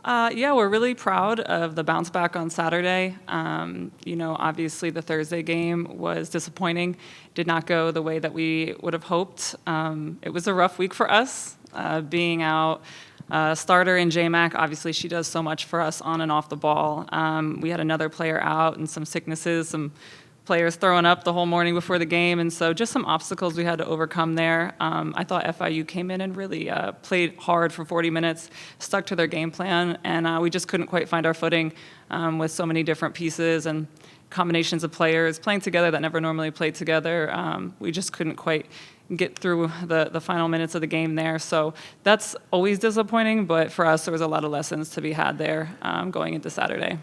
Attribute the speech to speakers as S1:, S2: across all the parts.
S1: Yeah, we're really proud of the bounce back on Saturday. Obviously the Thursday game was disappointing, did not go the way that we would have hoped. It was a rough week for us, being out. Starter in JMac, obviously she does so much for us on and off the ball. We had another player out and some sicknesses, some players throwing up the whole morning before the game, and so just some obstacles we had to overcome there. I thought FIU came in and really played hard for 40 minutes, stuck to their game plan, and we just couldn't quite find our footing with so many different pieces and combinations of players playing together that never normally played together. We just couldn't quite get through the final minutes of the game there. So that's always disappointing, but for us, there was a lot of lessons to be had there going into Saturday.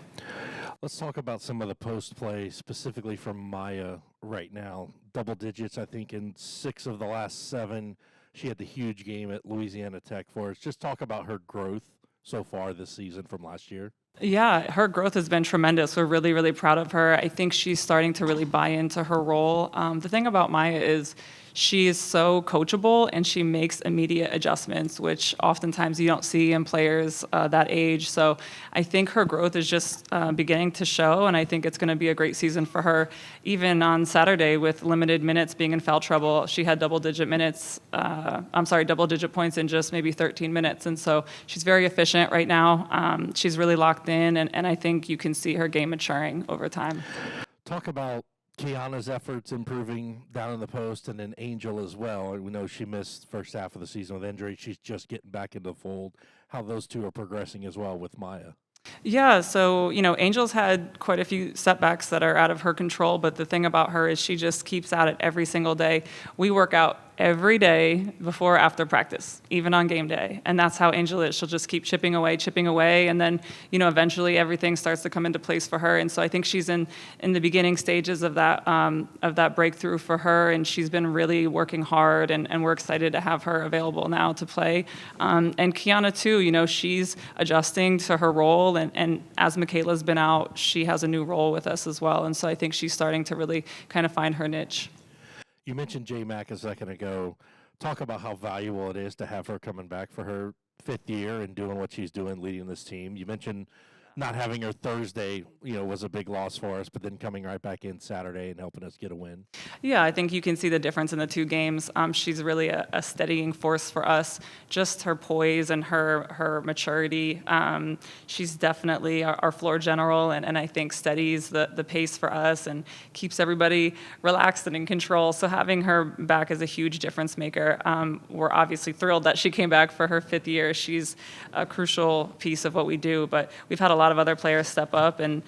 S2: Let's talk about some of the post play, specifically from Maya right now. Double digits, I think, in 6 of the last 7. She had the huge game at Louisiana Tech for us. Just talk about her growth so far this season from last year.
S1: Yeah, her growth has been tremendous. We're really, really proud of her. I think she's starting to really buy into her role. The thing about Maya is she is so coachable and she makes immediate adjustments, which oftentimes you don't see in players that age. So I think her growth is just beginning to show, and I think it's going to be a great season for her. Even on Saturday, with limited minutes being in foul trouble, she had double-digit points in just maybe 13 minutes. And so she's very efficient right now. She's really locked in, and I think you can see her game maturing over time.
S2: Talk about Kiana's efforts improving down in the post, and then Angel as well. We know she missed first half of the season with injury. She's just getting back into the fold. How those two are progressing as well with Maya.
S1: Yeah, so, Angel's had quite a few setbacks that are out of her control, but the thing about her is she just keeps at it every single day. We work out every day before or after practice, even on game day, and that's how Angel is. She'll just keep chipping away, and then, eventually everything starts to come into place for her. And so I think she's in the beginning stages of that breakthrough for her, and she's been really working hard, and we're excited to have her available now to play. And Kiana too, she's adjusting to her role, and as Michaela's been out, she has a new role with us as well. And so I think she's starting to really kind of find her niche.
S2: You mentioned JMac a second ago. Talk about how valuable it is to have her coming back for her 5th year and doing what she's doing, leading this team. You mentioned not having her Thursday, was a big loss for us, but then coming right back in Saturday and helping us get a win.
S1: Yeah, I think you can see the difference in the 2 games. She's really a steadying force for us. Just her poise and her maturity. She's definitely our floor general, and I think steadies the pace for us and keeps everybody relaxed and in control. So having her back is a huge difference maker. We're obviously thrilled that she came back for her 5th year. She's a crucial piece of what we do, but we've had a lot of other players step up and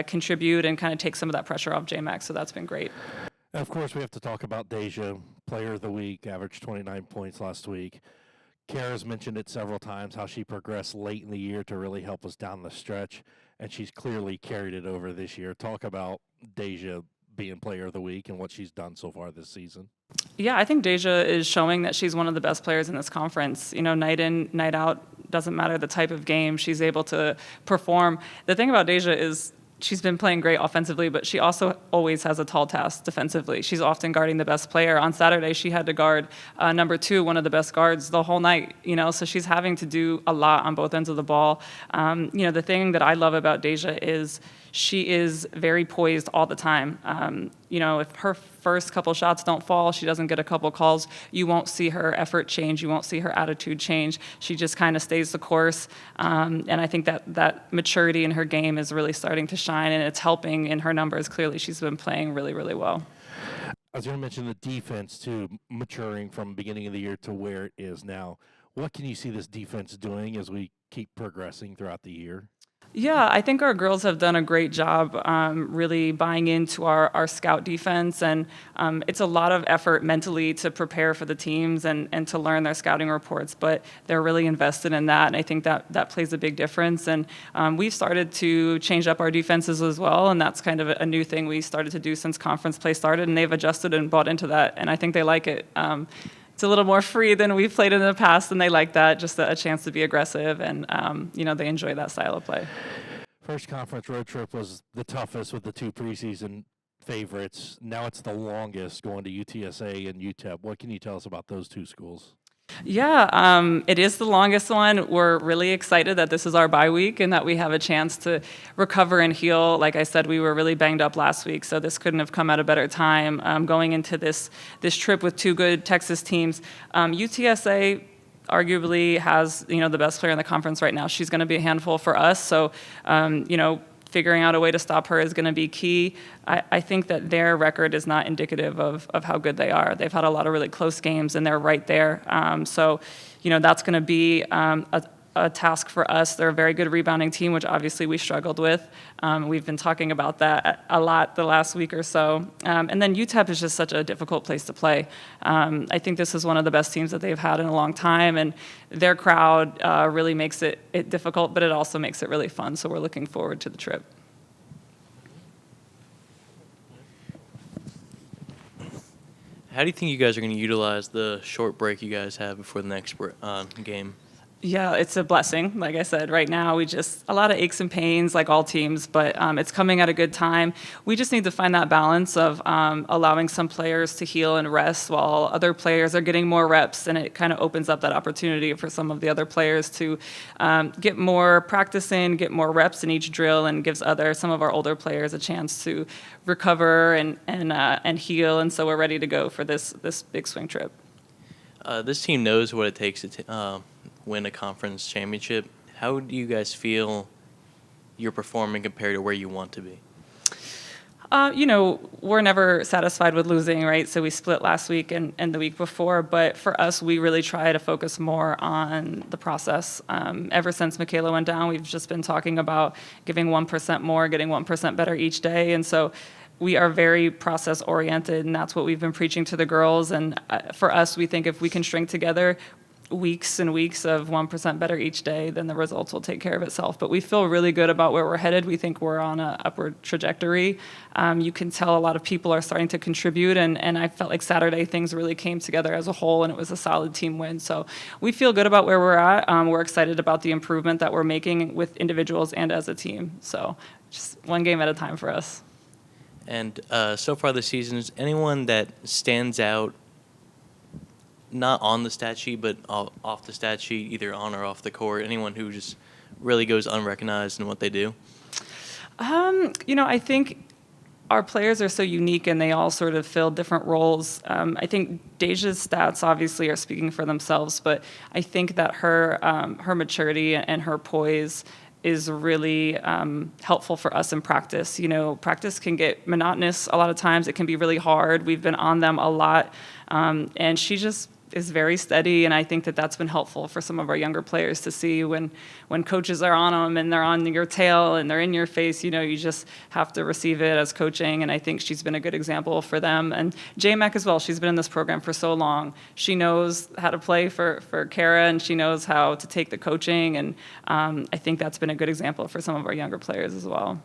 S1: contribute and kind of take some of that pressure off JMac, so that's been great.
S2: And of course, we have to talk about Deja, Player of the Week, averaged 29 points last week. Kara's mentioned it several times, how she progressed late in the year to really help us down the stretch, and she's clearly carried it over this year. Talk about Deja being Player of the Week and what she's done so far this season.
S1: Yeah, I think Deja is showing that she's one of the best players in this conference. Night in, night out, doesn't matter the type of game, she's able to perform. The thing about Deja is she's been playing great offensively, but she also always has a tall task defensively. She's often guarding the best player. On Saturday, she had to guard number 2, one of the best guards, the whole night. So she's having to do a lot on both ends of the ball. The thing that I love about Deja is she is very poised all the time. If her first couple shots don't fall, she doesn't get a couple calls, you won't see her effort change, you won't see her attitude change. She just kind of stays the course. And I think that maturity in her game is really starting to shine, and it's helping in her numbers. Clearly, she's been playing really, really well.
S2: I was going to mention the defense, too, maturing from beginning of the year to where it is now. What can you see this defense doing as we keep progressing throughout the year?
S1: Yeah, I think our girls have done a great job really buying into our scout defense, and it's a lot of effort mentally to prepare for the teams and to learn their scouting reports, but they're really invested in that, and I think that plays a big difference. And we've started to change up our defenses as well, and that's kind of a new thing we started to do since conference play started, and they've adjusted and bought into that, and I think they like it. It's a little more free than we've played in the past, and they like that, just a chance to be aggressive, and they enjoy that style of play.
S2: First conference road trip was the toughest with the 2 preseason favorites. Now it's the longest, going to UTSA and UTEP. What can you tell us about those 2 schools?
S1: Yeah, it is the longest one. We're really excited that this is our bye week and that we have a chance to recover and heal. Like I said, we were really banged up last week, so this couldn't have come at a better time. Going into this trip with two good Texas teams, UTSA arguably has the best player in the conference right now. She's going to be a handful for us. So figuring out a way to stop her is going to be key. I think that their record is not indicative of how good they are. They've had a lot of really close games, and they're right there. So that's going to be a task for us. They're a very good rebounding team, which obviously we struggled with. We've been talking about that a lot the last week or so. And then UTEP is just such a difficult place to play. I think this is one of the best teams that they've had in a long time, and their crowd really makes it difficult, but it also makes it really fun. So we're looking forward to the trip.
S3: How do you think you guys are going to utilize the short break you guys have before the next game?
S1: Yeah, it's a blessing. Like I said, right now a lot of aches and pains like all teams, but it's coming at a good time. We just need to find that balance of allowing some players to heal and rest while other players are getting more reps, and it kind of opens up that opportunity for some of the other players to get more practice in, get more reps in each drill, and gives some of our older players a chance to recover and heal, and so we're ready to go for this big swing trip.
S3: This team knows what it takes to win a conference championship. How do you guys feel you're performing compared to where you want to be?
S1: We're never satisfied with losing, right? So we split last week and the week before, but for us, we really try to focus more on the process. Ever since Michaela went down, we've just been talking about giving 1% more, getting 1% better each day, and so we are very process oriented, and that's what we've been preaching to the girls. And for us, we think if we can string together weeks and weeks of 1% better each day, then the results will take care of itself. But we feel really good about where we're headed. We think we're on an upward trajectory. You can tell a lot of people are starting to contribute, and I felt like Saturday things really came together as a whole, and it was a solid team win. So we feel good about where we're at. We're excited about the improvement that we're making with individuals and as a team. So just one game at a time for us.
S3: And so far this season, is anyone that stands out, not on the stat sheet, but off the stat sheet, either on or off the court, anyone who just really goes unrecognized in what they do?
S1: I think our players are so unique, and they all sort of fill different roles. I think Deja's stats obviously are speaking for themselves, but I think that her maturity and her poise is really helpful for us in practice. Practice can get monotonous a lot of times. It can be really hard. We've been on them a lot, and she just is very steady, and I think that that's been helpful for some of our younger players to see when coaches are on them and they're on your tail and they're in your face. You just have to receive it as coaching, and I think she's been a good example for them. And J-Mac as well. She's been in this program for so long. She knows how to play for Kara, and she knows how to take the coaching, and I think that's been a good example for some of our younger players as well.